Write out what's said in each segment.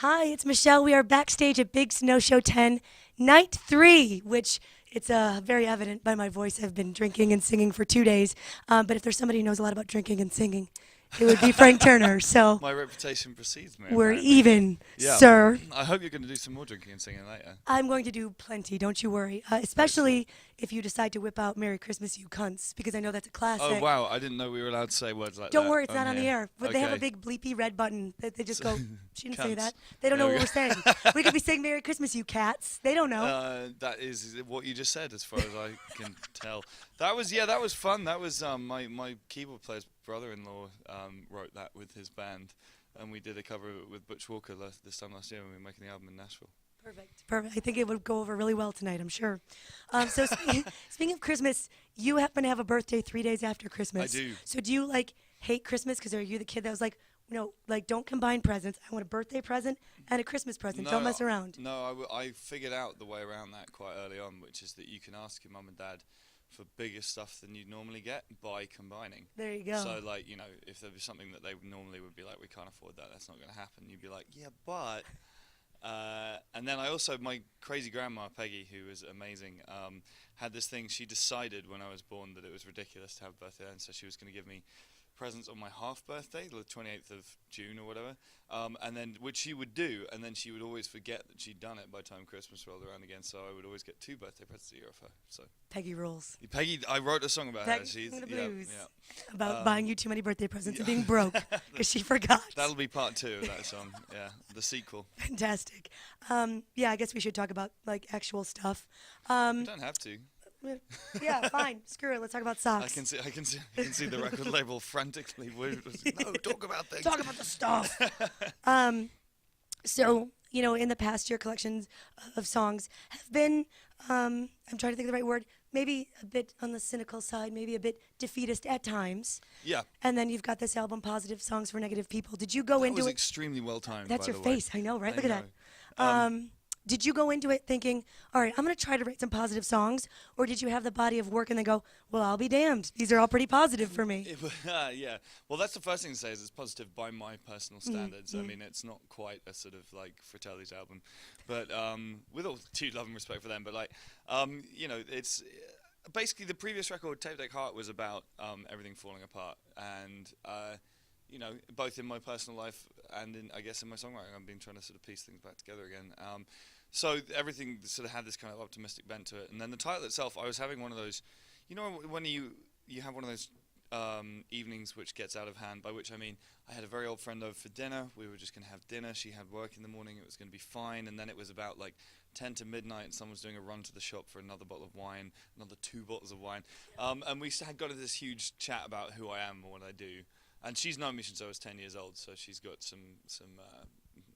Hi, it's Michelle. We are backstage at Big Snow Show 10, night 3, which it's very evident by my voice. I've been drinking and singing for 2 days. But if there's somebody who knows a lot about drinking and singing, it would be Frank Turner. So My reputation precedes me, we're apparently. even, Yeah. sir. I hope you're going to do some more drinking and singing later. I'm going to do plenty, don't you worry. Especially if you decide to whip out Merry Christmas, You Cunts, because I know that's a classic. Oh, wow. I didn't know we were allowed to say words like that. Don't worry, it's not on the here. air. But they have a Okay. big bleepy red button that they just go, she didn't say Cunts. that. They don't know There what we we're saying. We could be saying Merry Christmas, you cats. They don't know. That is what you just said, as far as I can tell. That was fun. That was my keyboard player's brother-in-law wrote that with his band, and we did a cover of it with Butch Walker this time last year when we were making the album in Nashville. Perfect. I think it would go over really well tonight, I'm sure. So speaking of Christmas, you happen to have a birthday 3 days after Christmas. I do. So do you, hate Christmas? Because are you the kid that was like, no, don't combine presents. I want a birthday present and a Christmas present. Don't mess around. No, I figured out the way around that quite early on, which is that you can ask your mum and dad for bigger stuff than you'd normally get by combining. There you go. So, if there was something that they normally would be like, we can't afford that, that's not going to happen, you'd be like, yeah, but... and then I also, my crazy grandma, Peggy, who was amazing, had this thing. She decided when I was born that it was ridiculous to have a birthday, and so she was going to give me presents on my half birthday, the 28th of June or whatever, and then which she would do, and then she would always forget that she'd done it by the time Christmas rolled around again. So I would always get 2 birthday presents a year of her. So Peggy rules. Peggy, I wrote a song about her. Peggy She's the blues. yeah. About buying you too many birthday presents and being broke because she forgot. That'll be part 2 of that song. Yeah, the sequel. Fantastic. Yeah, I guess we should talk about actual stuff. You don't have to. Yeah, fine. Screw it. Let's talk about socks. I can see the record label frantically. No, talk about things. Talk about the stuff. So, in the past, your collections of songs have been, I'm trying to think of the right word, maybe a bit on the cynical side, maybe a bit defeatist at times. Yeah. And then you've got this album, Positive Songs for Negative People. Did you go into it? That was extremely well timed. That's by your the way. face. I know, right? I Look at know. that. Did you go into it thinking, all right, I'm going to try to write some positive songs? Or did you have the body of work and then go, well, I'll be damned. These are all pretty positive for me. Yeah. Well, that's the first thing to say is it's positive by my personal standards. I mean, it's not quite a sort of like Fratelli's album, but with all due love and respect for them. But it's basically the previous record, Tape Deck Heart, was about everything falling apart. And, both in my personal life and I guess in my songwriting, I've been trying to sort of piece things back together again. So everything sort of had this kind of optimistic bent to it. And then the title itself, I was having one of those, when you have one of those evenings which gets out of hand, by which I mean I had a very old friend over for dinner. We were just going to have dinner. She had work in the morning. It was going to be fine. And then it was about 10 to midnight, and someone was doing a run to the shop for another bottle of wine, another 2 bottles of wine. And we had got into this huge chat about who I am and what I do. And she's known me since I was 10 years old, so she's got some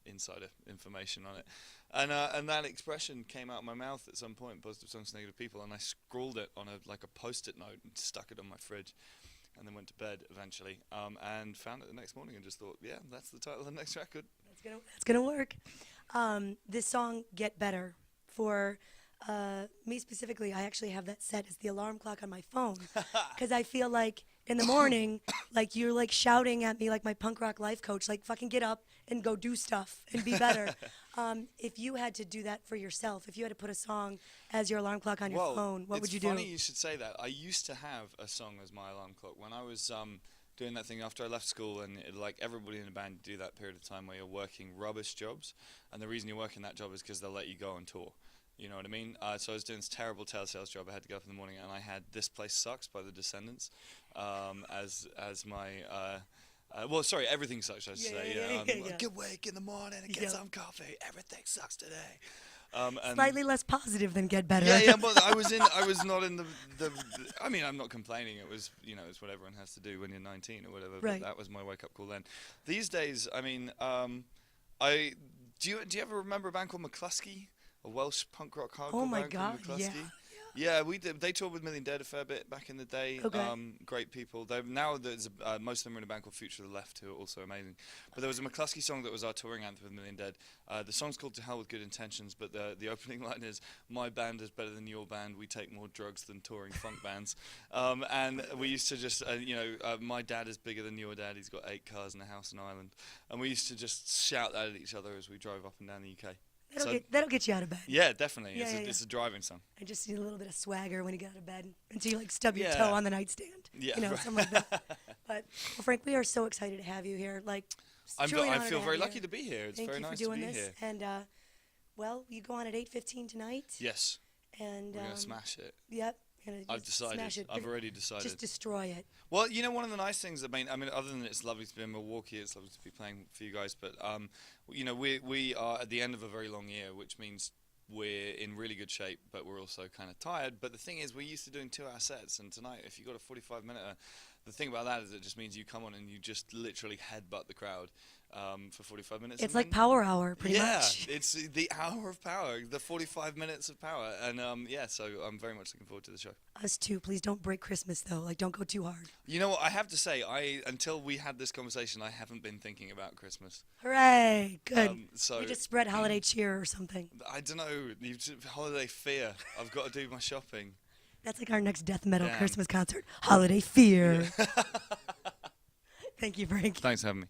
insider information on it. And that expression came out of my mouth at some point, Positive Songs for Negative People, and I scrawled it on a Post-it note and stuck it on my fridge, and then went to bed eventually, and found it the next morning and just thought, yeah, that's the title of the next record. That's gonna work. This song, Get Better, for me specifically, I actually have that set as the alarm clock on my phone, because I feel like in the morning, you're shouting at me like my punk rock life coach, fucking get up and go do stuff and be better. If you had to do that for yourself, if you had to put a song as your alarm clock on your phone, what would you do? It's funny you should say that. I used to have a song as my alarm clock when I was doing that thing after I left school, and everybody in the band do that period of time where you're working rubbish jobs, and the reason you're working that job is because they'll let you go on tour. You know what I mean? So I was doing this terrible telesales job. I had to get up in the morning, and I had "This Place Sucks" by the Descendants as my. Everything sucks. I should say. Get awake in the morning and get some coffee. Everything sucks today. And Slightly less positive than Get Better. Yeah, but I was not in the. I mean, I'm not complaining. It was, it's what everyone has to do when you're 19 or whatever. Right. But that was my wake up call then. These days, I mean, do you ever remember a band called McCluskey? A Welsh punk rock hardcore Oh my band God, called McCluskey? Yeah, we did. They toured with Million Dead a fair bit back in the day. Okay. Great people. Now there's most of them are in a band called Future of the Left, who are also amazing. But there was a McCluskey song that was our touring anthem with Million Dead. The song's called To Hell with Good Intentions, but the opening line is, "My band is better than your band. We take more drugs than touring funk bands." And we used to just, my dad is bigger than your dad. He's got 8 cars and a house in Ireland. And we used to just shout that at each other as we drove up and down the UK. That'll get you out of bed. Yeah, definitely. Yeah, It's a driving song. I just need a little bit of swagger when you get out of bed until you like stub your Yeah. toe on the nightstand. Yeah, You know, right. something like that. But well, Frank, we are so excited to have you here. Like, it's truly an I honor feel to very have you lucky here. to be here. It's Thank very you nice for doing to be this. here. And well, you go on at 8:15 tonight. Yes, And we're gonna smash it. Yep. Gonna I've just smash decided. it. I've already decided. Just destroy it. Well, one of the nice things, I mean, other than it's lovely to be in Milwaukee, it's lovely to be playing for you guys, but, we are at the end of a very long year, which means we're in really good shape, but we're also kind of tired. But the thing is, we're used to doing 2-hour sets, and tonight, if you've got a 45-minute, the thing about that is it just means you come on and you just literally headbutt the crowd for 45 minutes. It's and like then- Power Hour, pretty much. Yeah, it's the hour of power, the 45 minutes of power, and so I'm very much looking forward to the show. Us too. Please don't break Christmas though. Like, don't go too hard. You know what? I have to say, until we had this conversation, I haven't been thinking about Christmas. Hooray! Good. So We just spread holiday cheer or something. I don't know. Holiday fear. I've got to do my shopping. That's like our next death metal Damn. Christmas concert. Holiday fear. Thank you, Frank. Thanks for having me.